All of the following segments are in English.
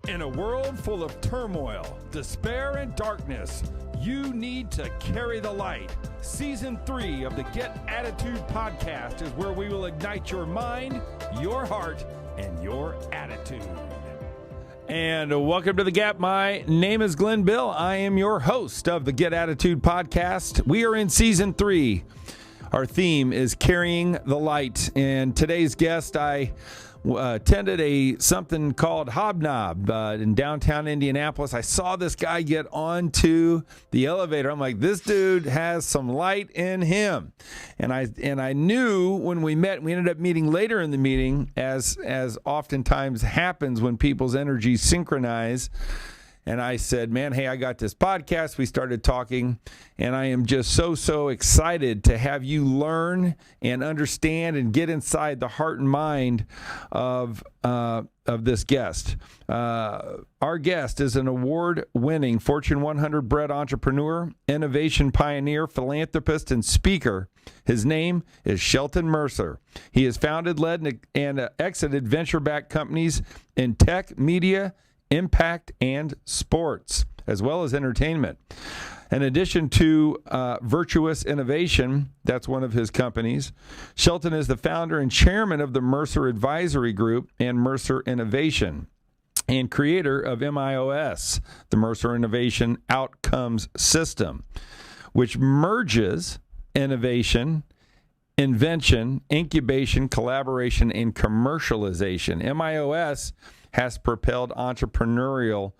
In a world full of turmoil, despair, and darkness, you need to carry the light. Season 3 of the Get Attitude podcast is where we will ignite your mind, your heart, and your attitude. And welcome to The Gap. My name is Glennbill. I am your host of the Get Attitude podcast. We are in Season 3. Our theme is Carrying the Light. And today's guest, I attended something called Hobnob in downtown Indianapolis. I saw this guy get onto the elevator. I'm like, this dude has some light in him. And I knew when we met, we ended up meeting later in the meeting, as oftentimes happens when people's energies synchronize. And I said, man, hey, I got this podcast. We started talking, and I am just so excited to have you learn and understand and get inside the heart and mind of this guest. Our guest is an award-winning Fortune 100 bred entrepreneur, innovation pioneer, philanthropist, and speaker. His name is Shelton Mercer. He has founded, led, and exited venture-backed companies in tech, media, impact, and sports, as well as entertainment. In addition to Virtuous Innovation, that's one of his companies, Shelton is the founder and chairman of the Mercer Advisory Group and Mercer Innovation, and creator of MIOS, the Mercer Innovation Outcomes System, which merges innovation, invention, incubation, collaboration, and commercialization. MIOS has propelled entrepreneurial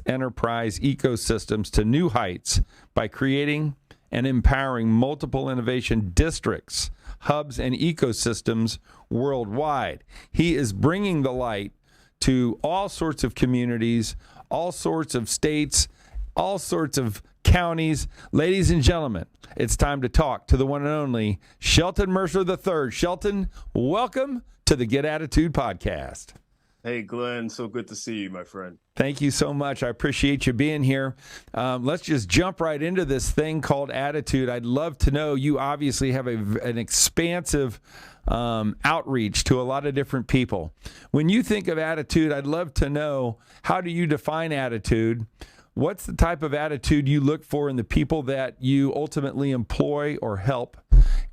enterprise ecosystems to new heights by creating and empowering multiple innovation districts, hubs, and ecosystems worldwide. He is bringing the light to all sorts of communities, all sorts of states, all sorts of counties. Ladies and gentlemen, it's time to talk to the one and only Shelton Mercer III. Shelton, welcome to the Get Attitude podcast. Hey, Glenn, so good to see you, my friend. Thank you so much. I appreciate you being here. Let's just jump right into this thing called attitude. I'd love to know, you obviously have an expansive outreach to a lot of different people. When you think of attitude, I'd love to know, how do you define attitude? What's the type of attitude you look for in the people that you ultimately employ or help?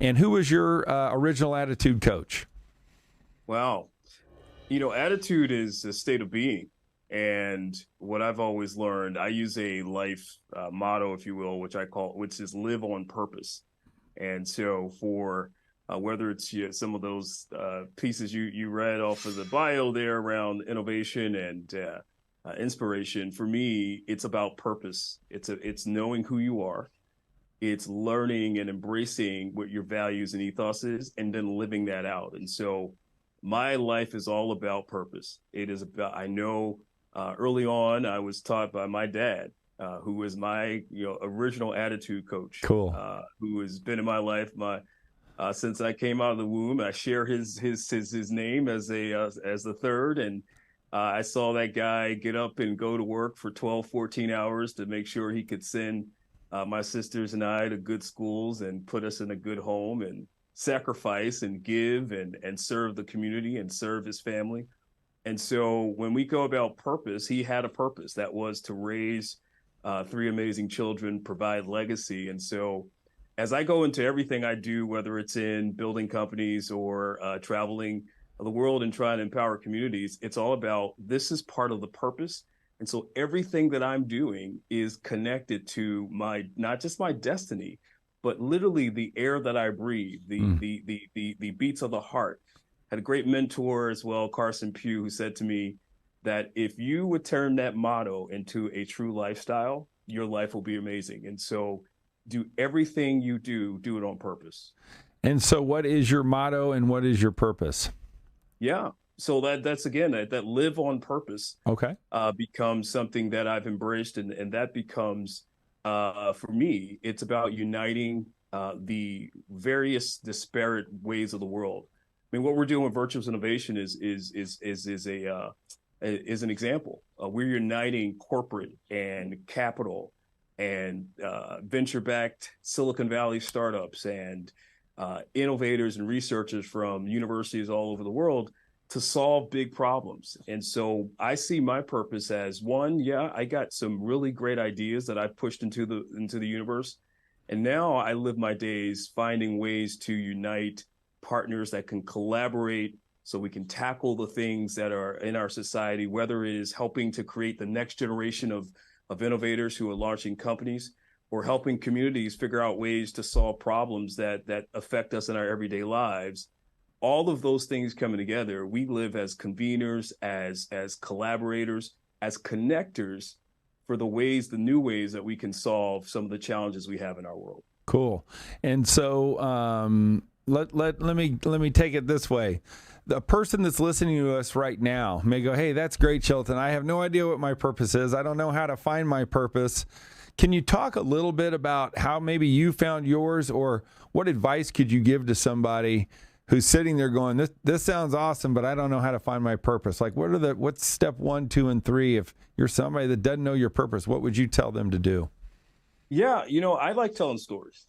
And who was your original attitude coach? Wow. You know, attitude is a state of being. And what I've always learned, I use a life motto, if you will, which is live on purpose. And so for whether it's some of those pieces you read off of the bio there around innovation and inspiration, for me, it's about purpose. It's knowing who you are. It's learning and embracing what your values and ethos is, and then living that out. And so my life is all about purpose. It is about, I know early on, I was taught by my dad, who was my original attitude coach. Cool. Who has been in my life since I came out of the womb. I share his name as the third, and I saw that guy get up and go to work for 12, 14 hours to make sure he could send my sisters and I to good schools and put us in a good home, and sacrifice and give and serve the community and serve his family. And so when we go about purpose, he had a purpose that was to raise 3 amazing children, provide legacy. And so as I go into everything I do, whether it's in building companies or traveling the world and trying to empower communities, it's all about, this is part of the purpose. And so everything that I'm doing is connected to not just my destiny, but literally the air that I breathe, the beats of the heart. Had a great mentor as well, Carson Pugh, who said to me that if you would turn that motto into a true lifestyle, your life will be amazing. And so do everything you do it on purpose. And so what is your motto and what is your purpose? Yeah. So that's again, that live on purpose becomes something that I've embraced. And that becomes, for me, it's about uniting the various disparate ways of the world. I mean, what we're doing with Virtuous Innovation is an example. We're uniting corporate and capital and venture-backed Silicon Valley startups and innovators and researchers from universities all over the world to solve big problems. And so I see my purpose as one, yeah, I got some really great ideas that I've pushed into the universe. And now I live my days finding ways to unite partners that can collaborate so we can tackle the things that are in our society, whether it is helping to create the next generation of innovators who are launching companies, or helping communities figure out ways to solve problems that affect us in our everyday lives. All of those things coming together, we live as conveners, as collaborators, as connectors for the new ways that we can solve some of the challenges we have in our world. Cool. And so let me take it this way. The person that's listening to us right now may go, hey, that's great, Shelton. I have no idea what my purpose is. I don't know how to find my purpose. Can you talk a little bit about how maybe you found yours, or what advice could you give to somebody who's sitting there going, this sounds awesome, but I don't know how to find my purpose? Like, what's step 1, 2, and 3? If you're somebody that doesn't know your purpose, what would you tell them to do? Yeah, I like telling stories.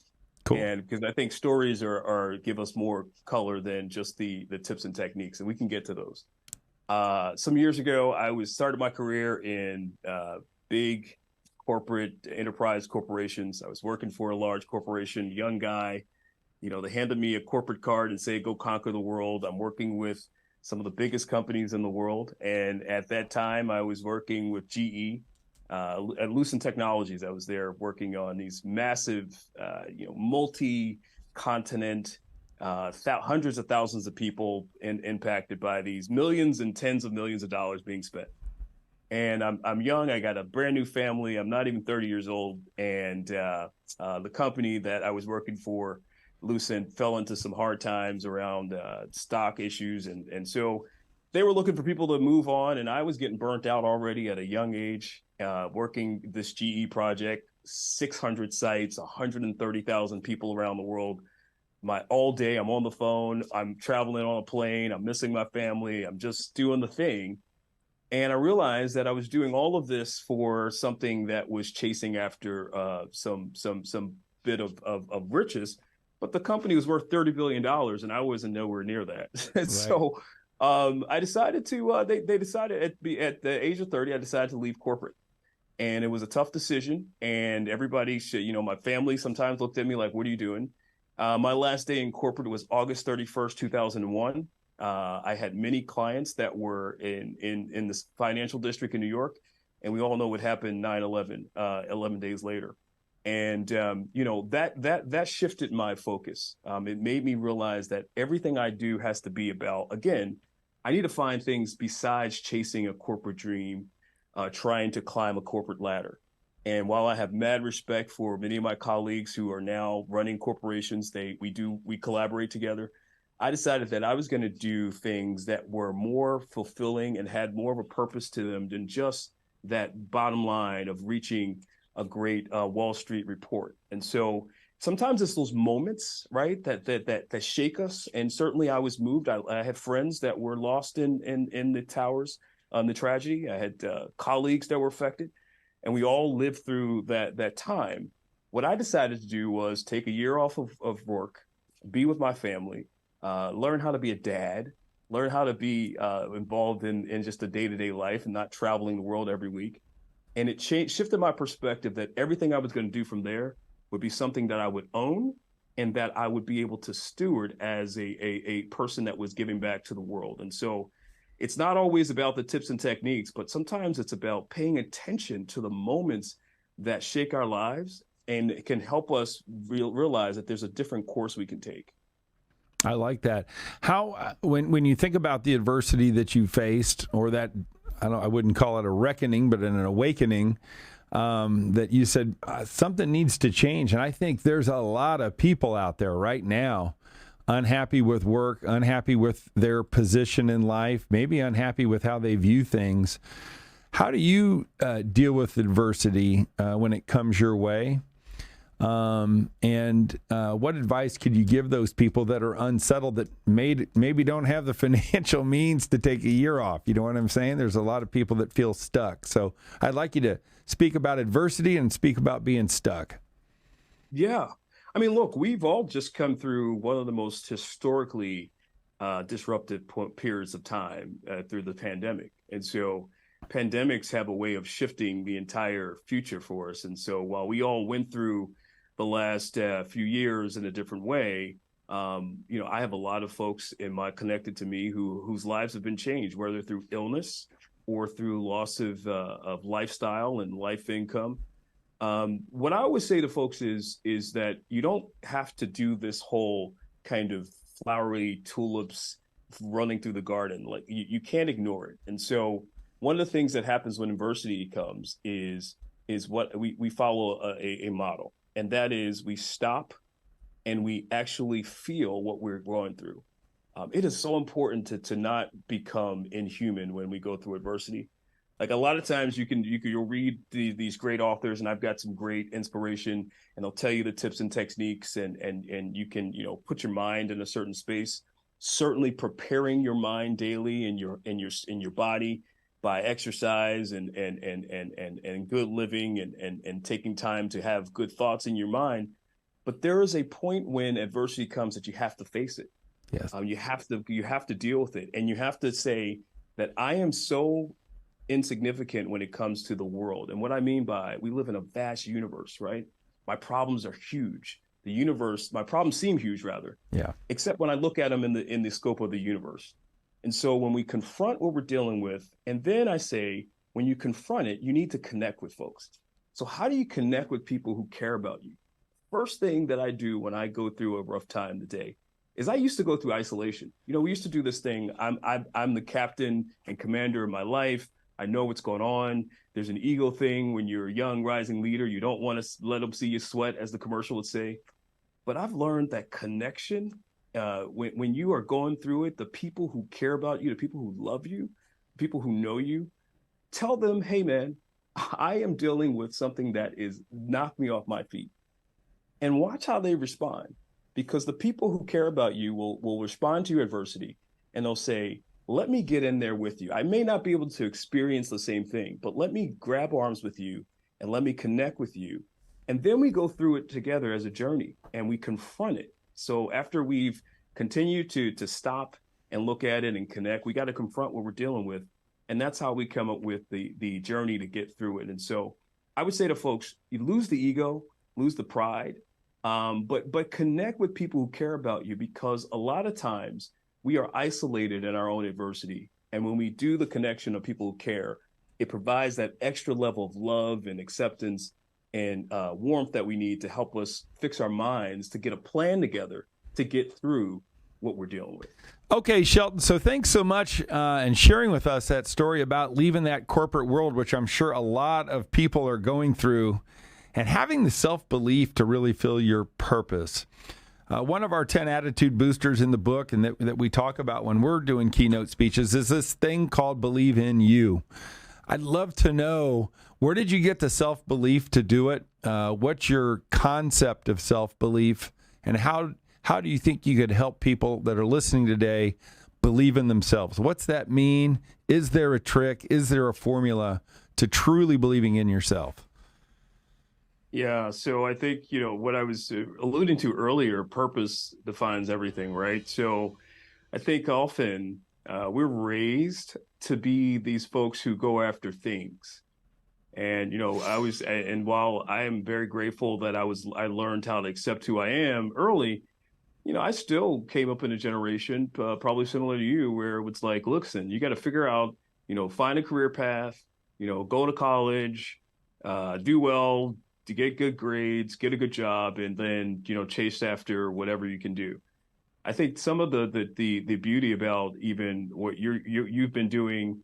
Cool. And because I think stories are give us more color than just the tips and techniques, and we can get to those. Some years ago, I started my career in big corporate enterprise corporations. I was working for a large corporation, young guy. They handed me a corporate card and say, go conquer the world. I'm working with some of the biggest companies in the world. And at that time, I was working with GE. At Lucent Technologies, I was there working on these massive, multi-continent, hundreds of thousands of people impacted by these millions and tens of millions of dollars being spent. And I'm young. I got a brand new family. I'm not even 30 years old. And the company that I was working for, Lucent, fell into some hard times around stock issues, and so they were looking for people to move on. And I was getting burnt out already at a young age. Working this GE project, 600 sites, 130,000 people around the world. All day, I'm on the phone, I'm traveling on a plane, I'm missing my family, I'm just doing the thing. And I realized that I was doing all of this for something that was chasing after some bit of riches, but the company was worth $30 billion, and I wasn't nowhere near that. Right. So I decided to. They decided at the age of 30, I decided to leave corporate. And it was a tough decision, and everybody my family sometimes looked at me like, what are you doing? My last day in corporate was August 31st, 2001. I had many clients that were in this financial district in New York, and we all know what happened 9/11, 11 days later. And, that shifted my focus. It made me realize that everything I do has to be about, again, I need to find things besides chasing a corporate dream, trying to climb a corporate ladder. And while I have mad respect for many of my colleagues who are now running corporations, we collaborate together. I decided that I was going to do things that were more fulfilling and had more of a purpose to them than just that bottom line of reaching a great Wall Street report. And so sometimes it's those moments, right, that shake us. And certainly I was moved. I had friends that were lost in the towers, the tragedy. I had colleagues that were affected, and we all lived through that time. What I decided to do was take a year off of work, be with my family, learn how to be a dad, learn how to be involved in just a day-to-day life and not traveling the world every week. And it shifted my perspective that everything I was going to do from there would be something that I would own and that I would be able to steward as a person that was giving back to the world. And so it's not always about the tips and techniques, but sometimes it's about paying attention to the moments that shake our lives and it can help us realize that there's a different course we can take. I like that. How, when you think about the adversity that you faced, or that, I wouldn't call it a reckoning, but an awakening, that you said something needs to change. And I think there's a lot of people out there right now unhappy with work, unhappy with their position in life, maybe unhappy with how they view things. How do you deal with adversity when it comes your way? And what advice could you give those people that are unsettled, that maybe don't have the financial means to take a year off? You know what I'm saying? There's a lot of people that feel stuck. So I'd like you to speak about adversity and speak about being stuck. Yeah. I mean, look, we've all just come through one of the most historically disruptive periods of time through the pandemic. And so pandemics have a way of shifting the entire future for us. And so while we all went through the last few years in a different way, I have a lot of folks connected to me whose lives have been changed, whether through illness or through loss of lifestyle and life income. What I always say to folks is that you don't have to do this whole kind of flowery tulips running through the garden. Like you can't ignore it. And so one of the things that happens when adversity comes is what we follow a model, and that is we stop and we actually feel what we're going through. It is so important to not become inhuman when we go through adversity. Like a lot of times you'll read these great authors, and I've got some great inspiration, and they'll tell you the tips and techniques, and you can put your mind in a certain space. Certainly preparing your mind daily and your body by exercise and good living and taking time to have good thoughts in your mind. But there is a point when adversity comes that you have to face it. Yes. You have to deal with it, and you have to say that I am so insignificant when it comes to the world. And what I mean by we live in a vast universe, right? My problems are huge. My problems seem huge rather. Yeah. Except when I look at them in the scope of the universe. And so when we confront what we're dealing with, and then I say, when you confront it, you need to connect with folks. So how do you connect with people who care about you? First thing that I do when I go through a rough time today is I used to go through isolation. We used to do this thing. I'm the captain and commander of my life. I know what's going on. There's an ego thing when you're a young rising leader. You don't want to let them see you sweat, as the commercial would say. But I've learned that connection, when you are going through it, the people who care about you, the people who love you, the people who know you, tell them, hey, man, I am dealing with something that is knocked me off my feet. And watch how they respond, because the people who care about you will respond to your adversity, and they'll say, let me get in there with you. I may not be able to experience the same thing, but let me grab arms with you and let me connect with you. And then we go through it together as a journey, and we confront it. So after we've continued to stop and look at it and connect, we got to confront what we're dealing with. And that's how we come up with the journey to get through it. And so I would say to folks, you lose the ego, lose the pride, but connect with people who care about you, because a lot of times we are isolated in our own adversity. And when we do the connection of people who care, it provides that extra level of love and acceptance and warmth that we need to help us fix our minds, to get a plan together to get through what we're dealing with. Okay, Shelton, so thanks so much and sharing with us that story about leaving that corporate world, which I'm sure a lot of people are going through, and having the self-belief to really feel your purpose. One of our 10 attitude boosters in the book, and that we talk about when we're doing keynote speeches, is this thing called Believe in You. I'd love to know, where did you get the self-belief to do it? What's your concept of self-belief? And how do you think you could help people that are listening today believe in themselves? What's that mean? Is there a trick? Is there a formula to truly believing in yourself? Yeah, so I think, what I was alluding to earlier, purpose defines everything, right? So I think often we're raised to be these folks who go after things. And, and while I am very grateful that I learned how to accept who I am early, I still came up in a generation, probably similar to you, where it's like, listen, you got to figure out, find a career path, go to college, do well, to get good grades, get a good job, and then, chase after whatever you can do. I think some of the beauty about even what you've been doing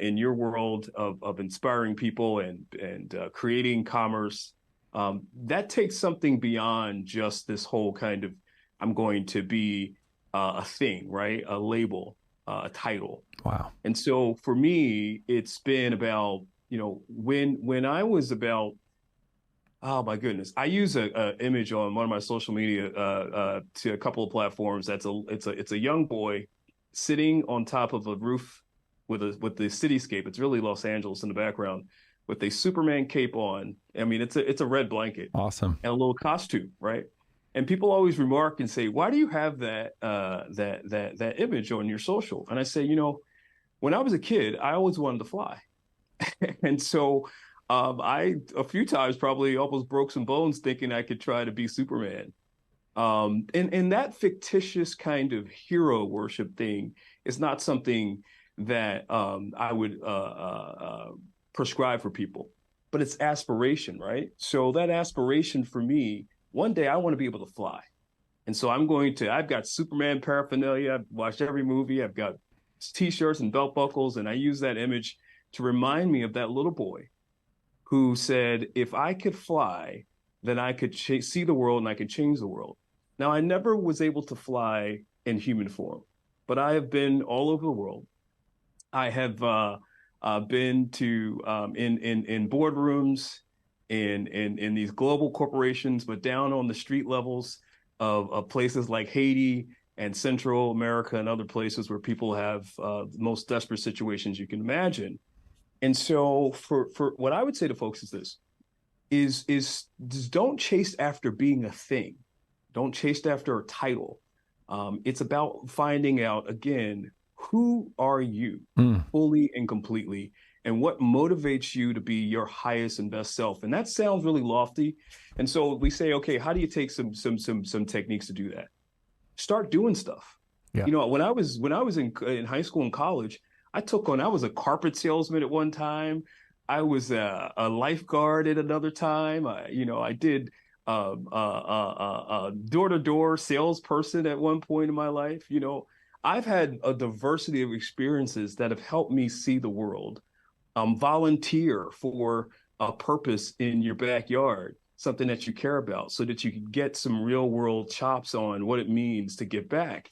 in your world of inspiring people and creating commerce, that takes something beyond just this whole kind of, I'm going to be a thing, right? A label, a title. Wow. And so for me, it's been about, when I was about, oh my goodness, I use a image on one of my social media to a couple of platforms. It's a young boy sitting on top of a roof with the cityscape. It's really Los Angeles in the background, with a Superman cape on. I mean, it's a red blanket. Awesome. And a little costume, right? And people always remark and say, "Why do you have that image on your social?" And I say, when I was a kid, I always wanted to fly, and so I a few times probably almost broke some bones thinking I could try to be Superman. And that fictitious kind of hero worship thing is not something that I would prescribe for people, but it's aspiration, right? So that aspiration for me, one day I want to be able to fly. And so I've got Superman paraphernalia. I've watched every movie. I've got T-shirts and belt buckles. And I use that image to remind me of that little boy who said, if I could fly, then I could see the world and I could change the world. Now, I never was able to fly in human form, but I have been all over the world. I have been to in boardrooms, in these global corporations, but down on the street levels of places like Haiti and Central America and other places where people have the most desperate situations you can imagine. And so for what I would say to folks is this, is don't chase after being a thing. Don't chase after a title. It's about finding out, again, who are you fully and completely, and what motivates you to be your highest and best self. And that sounds really lofty. And so we say, okay, how do you take some techniques to do that? Start doing stuff. Yeah. When I was in high school and college, I was a carpet salesman at one time. I was a lifeguard at another time. I did door-to-door salesperson at one point in my life. I've had a diversity of experiences that have helped me see the world. Volunteer for a purpose in your backyard, something that you care about, so that you can get some real world chops on what it means to give back.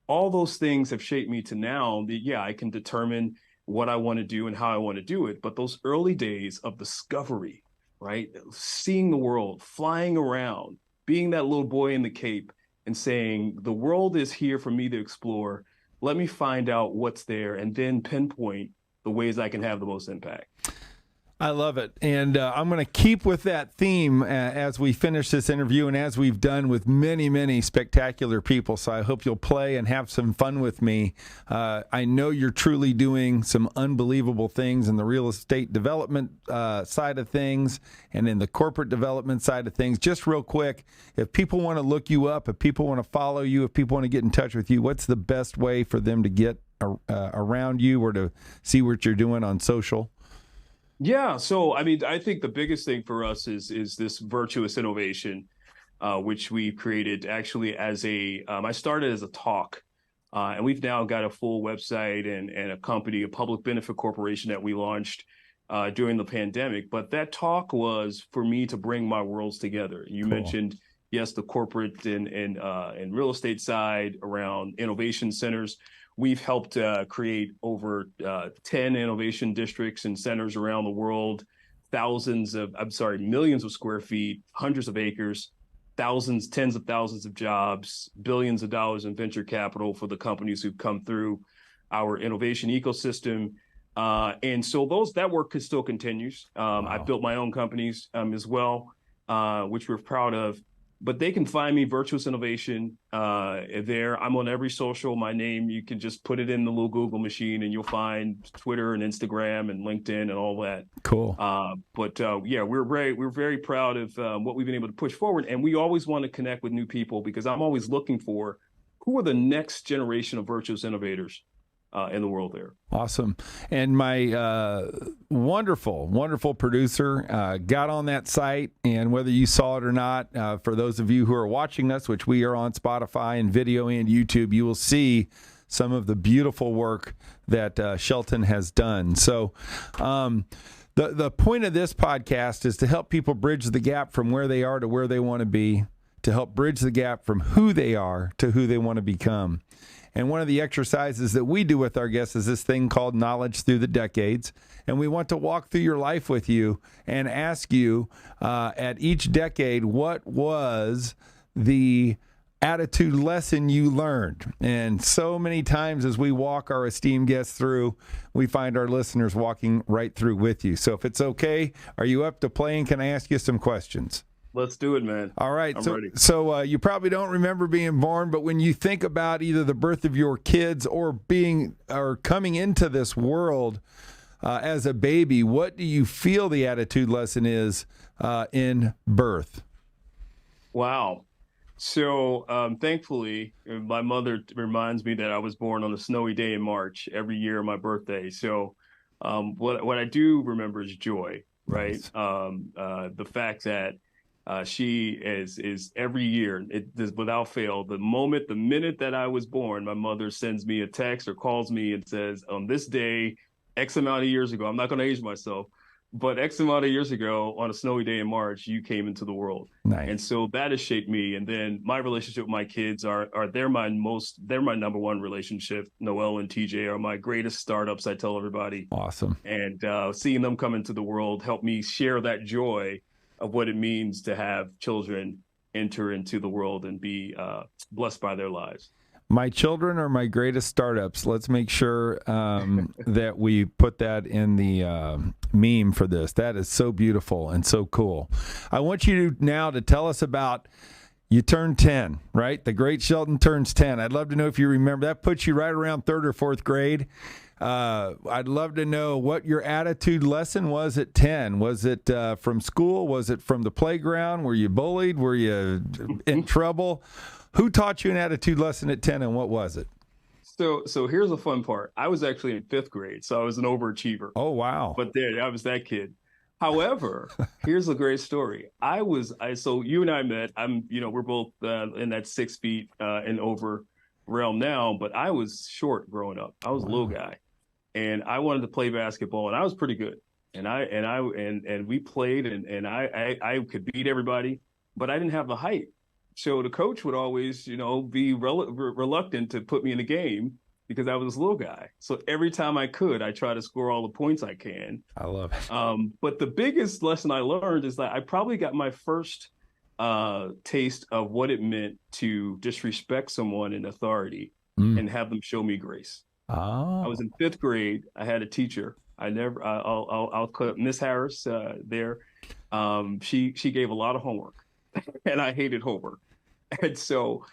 All those things have shaped me to now that, I can determine what I want to do and how I want to do it. But those early days of discovery, right? Seeing the world, flying around, being that little boy in the Cape and saying, the world is here for me to explore. Let me find out what's there and then pinpoint the ways I can have the most impact. I love it. And I'm going to keep with that theme as we finish this interview and as we've done with many, many spectacular people. So I hope you'll play and have some fun with me. I know you're truly doing some unbelievable things in the real estate development side of things and in the corporate development side of things. Just real quick, if people want to look you up, if people want to follow you, if people want to get in touch with you, what's the best way for them to get around you or to see what you're doing on social? Yeah. So, I think the biggest thing for us is this Virtuous Innovation, which we created actually as I started as a talk, and we've now got a full website and a company, a public benefit corporation that we launched during the pandemic. But that talk was for me to bring my worlds together. You mentioned, yes, the corporate and real estate side around innovation centers. We've helped create over 10 innovation districts and centers around the world, millions of square feet, hundreds of acres, tens of thousands of jobs, billions of dollars in venture capital for the companies who've come through our innovation ecosystem. And so that work still continues. Wow. I've built my own companies as well, which we're proud of. But they can find me, Virtuous Innovation, there. I'm on every social. My name, you can just put it in the little Google machine and you'll find Twitter and Instagram and LinkedIn and all that. Cool. We're very proud of what we've been able to push forward. And we always want to connect with new people because I'm always looking for who are the next generation of virtuous innovators in the world there. Awesome. And my wonderful, wonderful producer got on that site, and whether you saw it or not, for those of you who are watching us, which we are on Spotify and video and YouTube, you will see some of the beautiful work that Shelton has done. So the point of this podcast is to help people bridge the gap from where they are to where they want to be, to help bridge the gap from who they are to who they want to become. And one of the exercises that we do with our guests is this thing called Knowledge Through the Decades. And we want to walk through your life with you and ask you at each decade, what was the attitude lesson you learned? And so many times as we walk our esteemed guests through, we find our listeners walking right through with you. So if it's okay, are you up to playing? Can I ask you some questions? Let's do it, man. All right. I'm so ready. so you probably don't remember being born, but when you think about either the birth of your kids or coming into this world as a baby, what do you feel the attitude lesson is in birth? Wow. So thankfully, my mother reminds me that I was born on a snowy day in March every year, my birthday. So what I do remember is joy, right? Nice. The fact that she is every year, it is without fail, the minute that I was born, my mother sends me a text or calls me and says, on this day, X amount of years ago, I'm not going to age myself, but X amount of years ago on a snowy day in March, you came into the world. Nice. And so that has shaped me. And then my relationship with my kids they're my number one relationship. Noel and TJ are my greatest startups, I tell everybody. Awesome. And seeing them come into the world helped me share that joy of what it means to have children enter into the world and be blessed by their lives. My children are my greatest startups. Let's make sure that we put that in the meme for this. That is so beautiful and so cool. I want you now to tell us about, you turned 10, right? The great Shelton turns 10. I'd love to know if you remember. That puts you right around 3rd or 4th grade. I'd love to know what your attitude lesson was at 10. Was it from school? Was it from the playground? Were you bullied? Were you in trouble? Who taught you an attitude lesson at 10, and what was it? So here's the fun part. I was actually in 5th grade, so I was an overachiever. Oh, wow. But there, I was that kid. However, here's a great story. So you and I met. We're both in that 6 feet and over realm now, but I was short growing up. I was a little guy, and I wanted to play basketball, and I was pretty good. And we played, and I could beat everybody, but I didn't have the height. So the coach would always, be reluctant to put me in the game because I was this little guy. So every time I could, I try to score all the points I can. I love it. But the biggest lesson I learned is that I probably got my first taste of what it meant to disrespect someone in authority and have them show me grace. Oh. I was in 5th grade. I had a teacher. I'll put Miss Harris there. She gave a lot of homework, and I hated homework. And so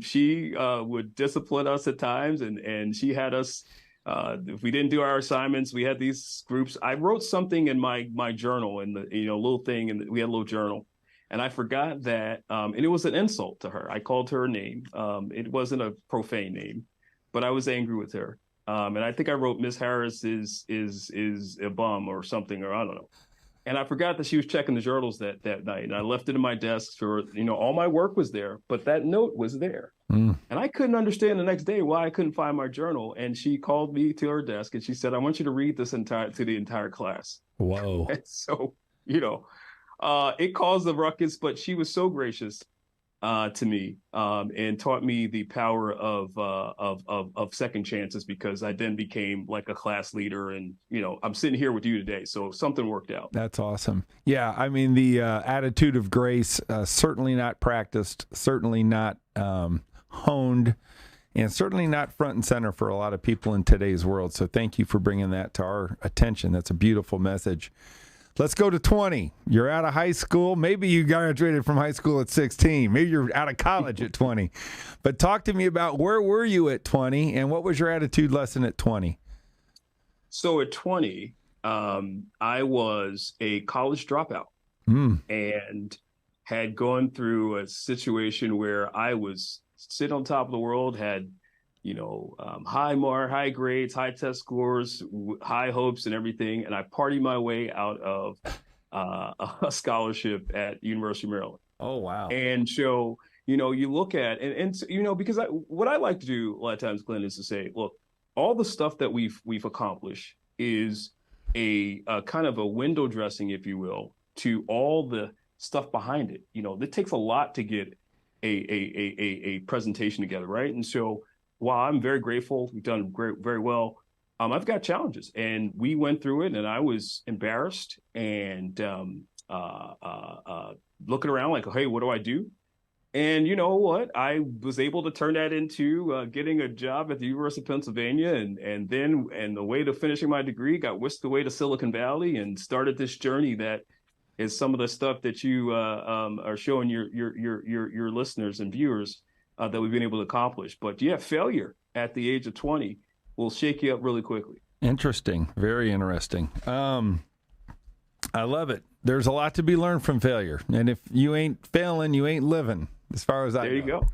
she would discipline us at times, and she had us, if we didn't do our assignments, we had these groups. I wrote something in my journal, in the little thing, and we had a little journal, and I forgot that, and it was an insult to her. I called her a name. It wasn't a profane name, but I was angry with her. And I think I wrote Miss Harris is a bum or something, or I don't know. And I forgot that she was checking the journals that night. And I left it in my desk for, all my work was there, but that note was there. And I couldn't understand the next day why I couldn't find my journal. And she called me to her desk and she said, I want you to read this to the entire class. Whoa. And so, it caused a ruckus, but she was so gracious to me and taught me the power of second chances, because I then became like a class leader, and I'm sitting here with you today, so something worked out. That's awesome. Yeah, I mean, the attitude of grace, certainly not practiced, certainly not honed, and certainly not front and center for a lot of people in today's world. So thank you for bringing that to our attention. That's a beautiful message. Let's go to 20. You're out of high school. Maybe you graduated from high school at 16. Maybe you're out of college at 20. But talk to me about, where were you at 20, and what was your attitude lesson at 20? So at 20, I was a college dropout and had gone through a situation where I was sitting on top of the world, had high grades, high test scores, high hopes and everything. And I partied my way out of a scholarship at University of Maryland. Oh, wow. And so, you look at, because what I like to do a lot of times, Glenn, is to say, look, all the stuff that we've accomplished is a kind of a window dressing, if you will, to all the stuff behind it. It takes a lot to get a presentation together, right? And so, while I'm very grateful, we've done very well, I've got challenges, and we went through it, and I was embarrassed and looking around like, hey, what do I do? And you know what? I was able to turn that into getting a job at the University of Pennsylvania, and then the way to finishing my degree, got whisked away to Silicon Valley and started this journey that is some of the stuff that you are showing your listeners and viewers that we've been able to accomplish. But yeah, failure at the age of 20 will shake you up really quickly. Interesting. Very interesting. I love it. There's a lot to be learned from failure. And if you ain't failing, you ain't living, as far as I know. There you go.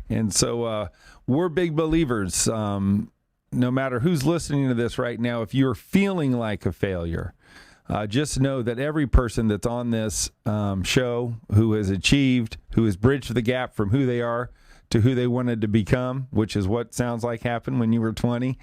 And so we're big believers. No matter who's listening to this right now, if you're feeling like a failure, just know that every person that's on this show who has achieved, who has bridged the gap from who they are to who they wanted to become, which is what sounds like happened when you were 20,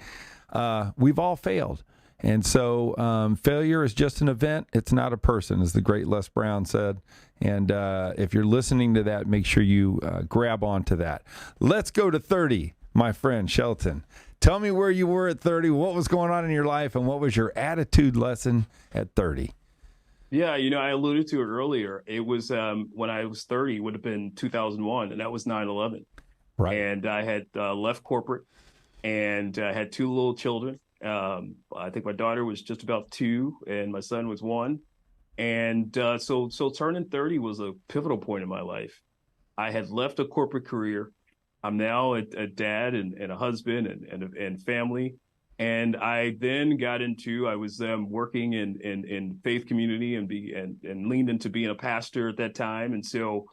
we've all failed. And so failure is just an event. It's not a person, as the great Les Brown said. And if you're listening to that, make sure you grab onto that. Let's go to 30, my friend Shelton. Tell me where you were at 30, what was going on in your life, and what was your attitude lesson at 30? Yeah, I alluded to it earlier. It was when I was 30, would have been 2001, and that was 9/11. Right. And I had left corporate, and I had two little children. I think my daughter was just about 2, and my son was 1. And so turning 30 was a pivotal point in my life. I had left a corporate career. I'm now a dad and a husband and family. And I then I was working in faith community and leaned into being a pastor at that time. And so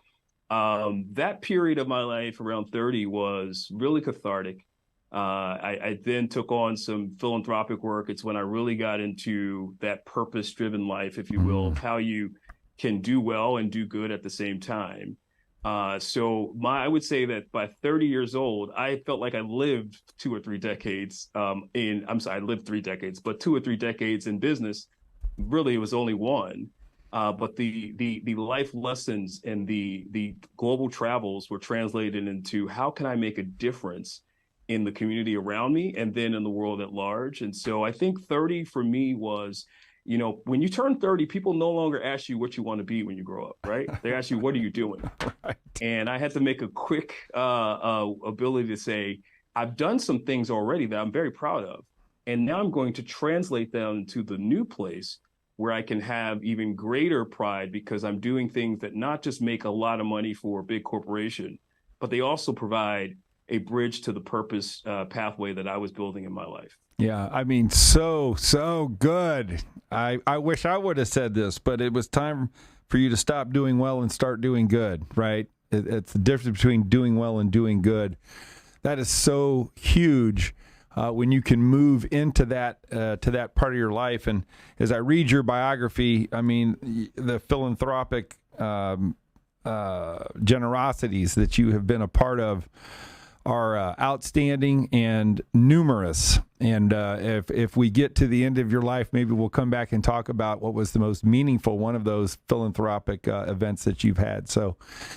that period of my life around 30 was really cathartic. I then took on some philanthropic work. It's when I really got into that purpose-driven life, if you will, of how you can do well and do good at the same time. I would say that by 30 years old, I felt like I lived 2 or 3 decades I lived 3 decades, but 2 or 3 decades in business. Really, it was only 1. But the life lessons and the global travels were translated into how can I make a difference in the community around me and then in the world at large. And so I think 30 for me was, when you turn 30, people no longer ask you what you want to be when you grow up, right? They ask you, what are you doing? Right. And I had to make a quick ability to say, I've done some things already that I'm very proud of. And now I'm going to translate them to the new place where I can have even greater pride because I'm doing things that not just make a lot of money for a big corporation, but they also provide a bridge to the purpose pathway that I was building in my life. Yeah, I mean, so good. I wish I would have said this, but it was time for you to stop doing well and start doing good, right? It's the difference between doing well and doing good. That is so huge when you can move into that to that part of your life. And as I read your biography, I mean, the philanthropic generosities that you have been a part of are outstanding and numerous. And if we get to the end of your life, maybe we'll come back and talk about what was the most meaningful one of those philanthropic events that you've had. So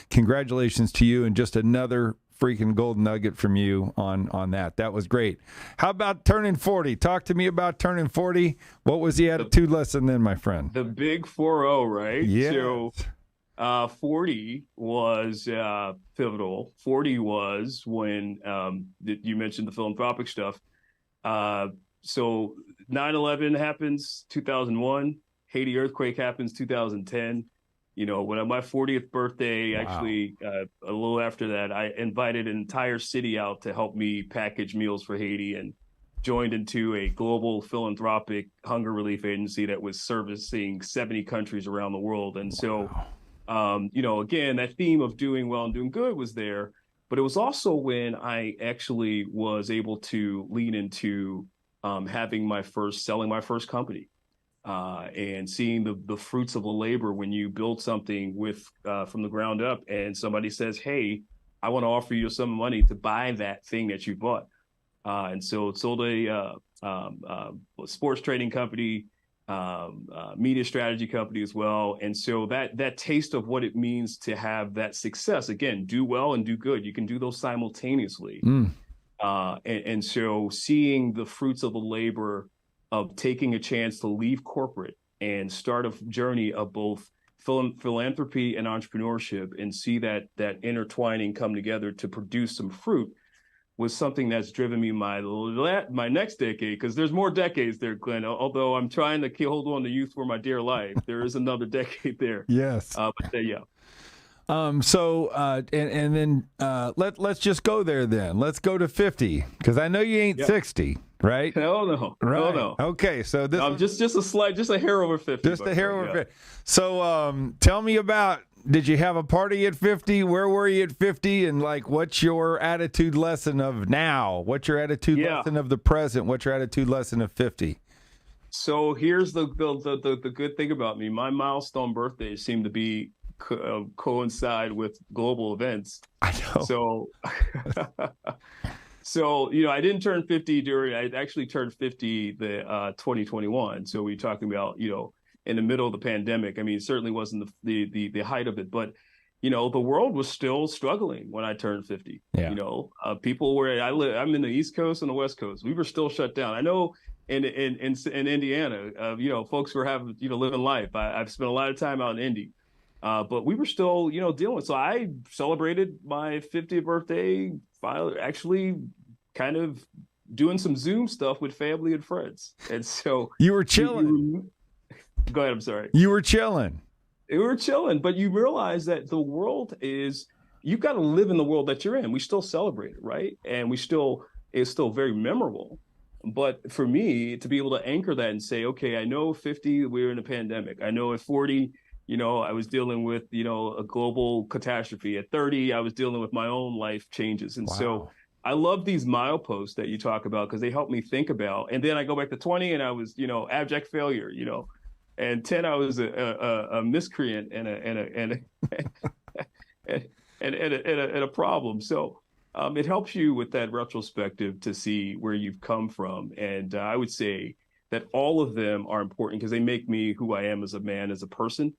congratulations to you, and just another freaking golden nugget from you on that. That was great. How about turning 40? Talk to me about turning 40. What was the attitude lesson then, my friend? The big 40, right? Yeah. So 40 was pivotal. 40 was when you mentioned the philanthropic stuff. So 9/11 happens 2001. Haiti earthquake happens 2010. When on my 40th birthday, wow. Actually a little after that, I invited an entire city out to help me package meals for Haiti and joined into a global philanthropic hunger relief agency that was servicing 70 countries around the world. And so again, that theme of doing well and doing good was there, but it was also when I actually was able to lean into selling my first company and seeing the fruits of the labor when you build something from the ground up and somebody says, hey, I want to offer you some money to buy that thing that you bought. And so it sold a sports trading company, media strategy company as well. And so that taste of what it means to have that success, again, do well and do good. You can do those simultaneously. And so seeing the fruits of the labor of taking a chance to leave corporate and start a journey of both philanthropy and entrepreneurship and see that intertwining come together to produce some fruit was something that's driven me my next decade, because there's more decades there, Glenn. Although I'm trying to hold on to youth for my dear life, there is another decade there. Yes. Yeah. And then let's just go there then. Let's go to 50, because I know you ain't 60, right? Hell no. Right. Hell no. Okay, so this just a hair over 50. Just a hair over 50. So tell me about, did you have a party at 50? Where were you at 50? And like, what's your attitude lesson of now? What's your attitude lesson of the present? What's your attitude lesson of 50? So here's the good thing about me. My milestone birthdays seem to be coincide with global events. I know. So I didn't turn 50 I actually turned 50 the 2021. So we're talking about, in the middle of the pandemic. I mean, it certainly wasn't the height of it, but the world was still struggling when I turned 50. Yeah. People were, I'm in the East Coast and the West Coast. We were still shut down. I know in Indiana, folks were having, living life. I've spent a lot of time out in Indy. But we were still, dealing. So I celebrated my 50th birthday, actually kind of doing some Zoom stuff with family and friends. And so you were chilling. Go ahead. I'm sorry. You were chilling. We were chilling, but you realize that the world you've got to live in the world that you're in. We still celebrate it, right? And it's still very memorable. But for me to be able to anchor that and say, okay, I know 50, we were in a pandemic. I know at 40, I was dealing with, a global catastrophe. At 30, I was dealing with my own life changes. And so I love these mileposts that you talk about, because they help me think about. And then I go back to 20 and I was, abject failure, and 10, I was a miscreant and a problem. So it helps you with that retrospective to see where you've come from. And I would say that all of them are important, because they make me who I am as a man, as a person.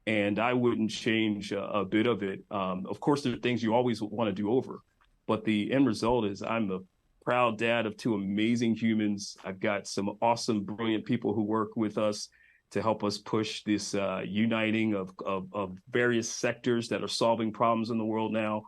And I wouldn't change a bit of it. Of course, there are things you always want to do over, but the end result is I'm a proud dad of two amazing humans. I've got some awesome, brilliant people who work with us to help us push this uniting of various sectors that are solving problems in the world now.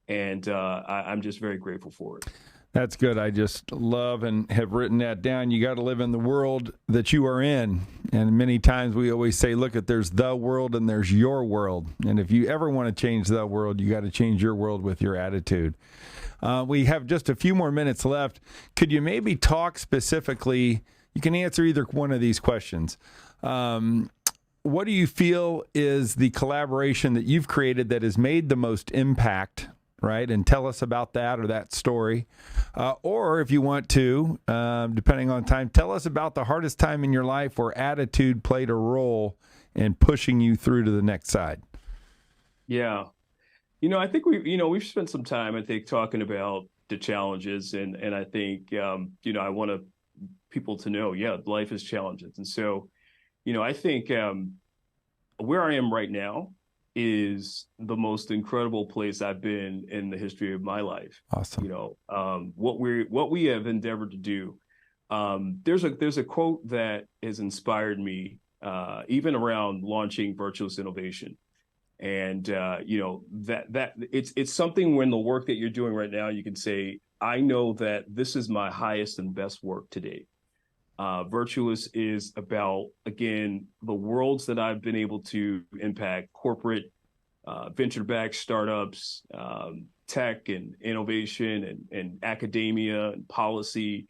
And I'm just very grateful for it. That's good. I just love and have written that down. You got to live in the world that you are in. And many times we always say, look, there's the world and there's your world. And if you ever want to change the world, you got to change your world with your attitude. We have just a few more minutes left. Could you maybe talk specifically? You can answer either one of these questions. What do you feel is the collaboration that you've created that has made the most impact? Right, and tell us about that or that story. Or if you want to, depending on time, tell us about the hardest time in your life where attitude played a role in pushing you through to the next side. Yeah. I think we've spent some time, I think, talking about the challenges. And I think, I want people to know, life is challenges. And so, I think where I am right now is the most incredible place I've been in the history of my life. Awesome. What we have endeavored to do. There's a quote that has inspired me, even around launching Virtuous Innovation. And that it's something when the work that you're doing right now, you can say, I know that this is my highest and best work to date. Virtuous is about, again, the worlds that I've been able to impact: corporate, venture-backed startups, tech and innovation, and academia and policy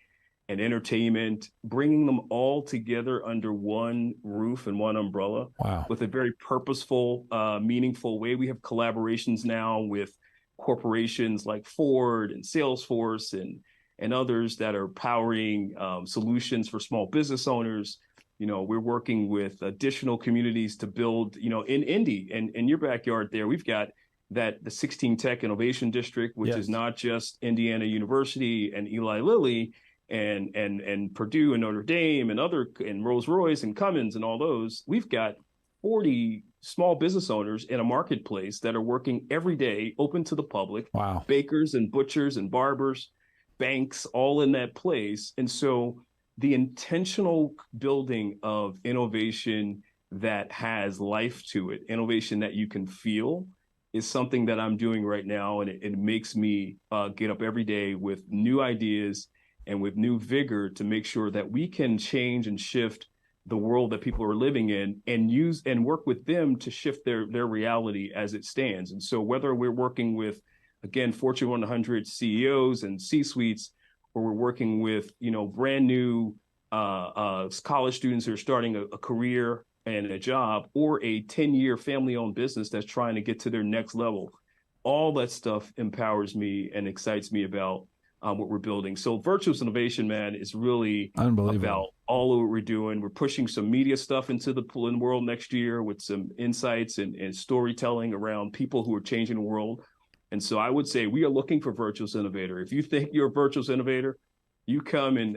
and entertainment, bringing them all together under one roof and one umbrella. Wow. With a very purposeful, meaningful way. We have collaborations now with corporations like Ford and Salesforce and others that are powering solutions for small business owners. We're working with additional communities to build, in Indy and in your backyard there, we've got the 16 Tech Innovation District, which is not just Indiana University and Eli Lilly and Purdue and Notre Dame and Rolls-Royce and Cummins and all those. We've got 40 small business owners in a marketplace that are working every day, open to the public. Wow. Bakers and butchers and barbers, banks, all in that place. And so the intentional building of innovation that has life to it, innovation that you can feel, is something that I'm doing right now, and it makes me get up every day with new ideas and with new vigor to make sure that we can change and shift the world that people are living in, and use and work with them to shift their reality as it stands. And so whether we're working with, again, Fortune 100 CEOs and C-suites, or we're working with, brand new college students who are starting a career and a job, or a 10-year family-owned business that's trying to get to their next level, all that stuff empowers me and excites me about what we're building. So Virtuous Innovation, man, is really about all of what we're doing. We're pushing some media stuff into the world next year with some insights and storytelling around people who are changing the world. And so I would say we are looking for Virtuous Innovator. If you think you're a Virtuous Innovator, you come and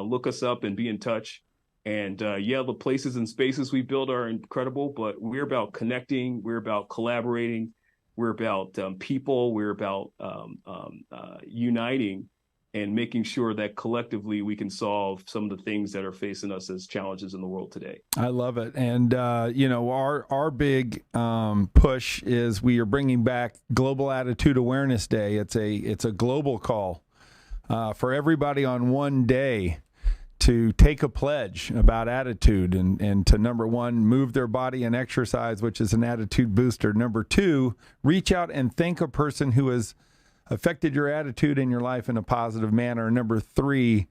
look us up and be in touch. And the places and spaces we build are incredible, but we're about connecting. We're about collaborating. We're about people. We're about uniting and making sure that collectively we can solve some of the things that are facing us as challenges in the world today. I love it. And, our big push is we are bringing back Global Attitude Awareness Day. It's a global call for everybody on one day to take a pledge about attitude and to, number one, move their body and exercise, which is an attitude booster. Number two, reach out and thank a person who has affected your attitude in your life in a positive manner. Number three,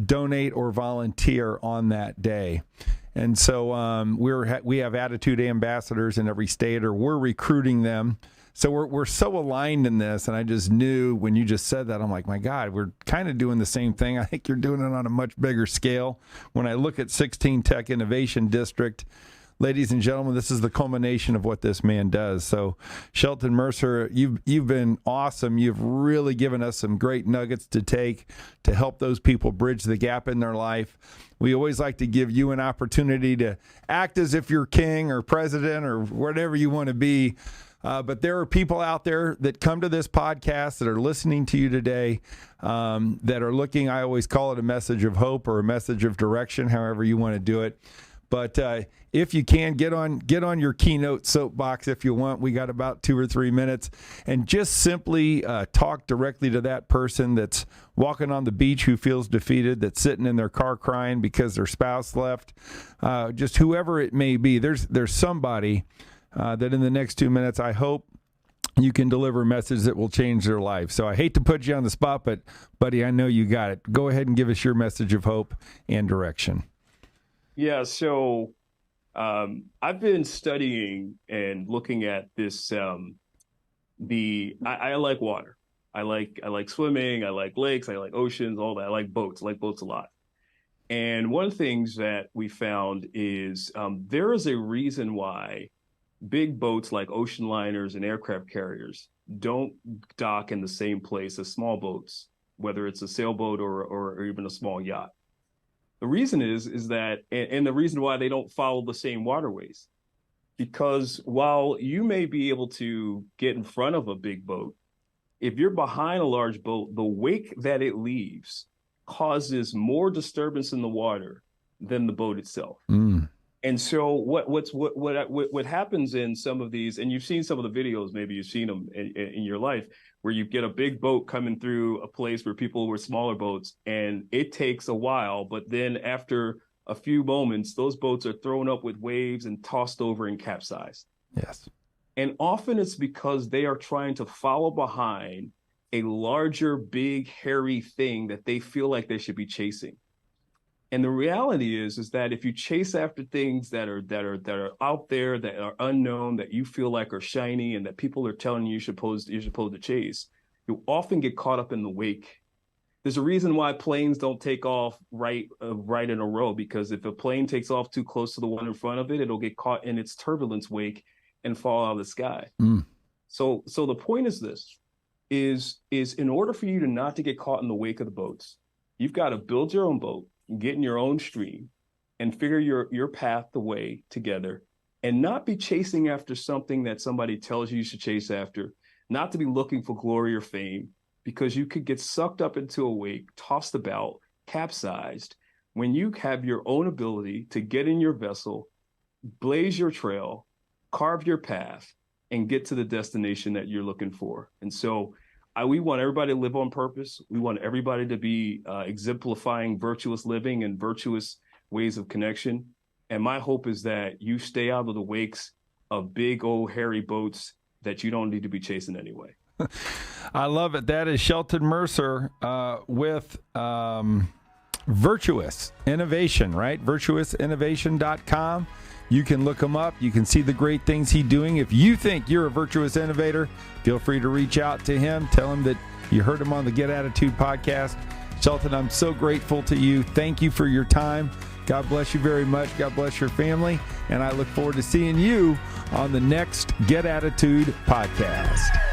donate or volunteer on that day. And so we have attitude ambassadors in every state, or we're recruiting them. So we're so aligned in this, and I just knew when you just said that, I'm like, my God, we're kind of doing the same thing. I think you're doing it on a much bigger scale. When I look at 16 Tech Innovation District, ladies and gentlemen, this is the culmination of what this man does. So, Shelton Mercer, you've been awesome. You've really given us some great nuggets to take to help those people bridge the gap in their life. We always like to give you an opportunity to act as if you're king or president or whatever you want to be. But there are people out there that come to this podcast that are listening to you today that are looking, I always call it a message of hope or a message of direction, however you want to do it. But if you can, get on your Keynote soapbox if you want. We got about 2 or 3 minutes. And just simply talk directly to that person that's walking on the beach who feels defeated, that's sitting in their car crying because their spouse left. Just whoever it may be, there's somebody that in the next 2 minutes, I hope you can deliver a message that will change their life. So I hate to put you on the spot, but buddy, I know you got it. Go ahead and give us your message of hope and direction. Yeah, so I've been studying and looking at this. I like water. I like swimming. I like lakes. I like oceans. All that. I like boats. I like boats a lot. And one of the things that we found is there is a reason why big boats like ocean liners and aircraft carriers don't dock in the same place as small boats, whether it's a sailboat or even a small yacht. The reason is that, and the reason why they don't follow the same waterways, because while you may be able to get in front of a big boat, if you're behind a large boat, the wake that it leaves causes more disturbance in the water than the boat itself. And so what happens in some of these, and you've seen some of the videos, maybe you've seen them in your life, where you get a big boat coming through a place where people were smaller boats, and it takes a while, but then after a few moments, those boats are thrown up with waves and tossed over and capsized. Yes. And often it's because they are trying to follow behind a larger, big, hairy thing that they feel like they should be chasing. And the reality is that if you chase after things that are out there, that are unknown, that you feel like are shiny, and that people are telling you you're supposed to chase, you often get caught up in the wake. There's a reason why planes don't take off right in a row, because if a plane takes off too close to the one in front of it, it'll get caught in its turbulence wake and fall out of the sky. So the point is this, is in order for you to not to get caught in the wake of the boats, you've got to build your own boat, get in your own stream, and figure your path, the way together, and not be chasing after something that somebody tells you should chase after, not to be looking for glory or fame, because you could get sucked up into a wake, tossed about, capsized, when you have your own ability to get in your vessel, blaze your trail, carve your path, and get to the destination that you're looking for. And so we want everybody to live on purpose. We want everybody to be exemplifying virtuous living and virtuous ways of connection. And my hope is that you stay out of the wakes of big old hairy boats that you don't need to be chasing anyway. I love it. That is Shelton Mercer with Virtuous Innovation, right? virtuousinnovation.com. You can look him up. You can see the great things he's doing. If you think you're a virtuous innovator, feel free to reach out to him. Tell him that you heard him on the Get Attitude podcast. Shelton, I'm so grateful to you. Thank you for your time. God bless you very much. God bless your family. And I look forward to seeing you on the next Get Attitude podcast.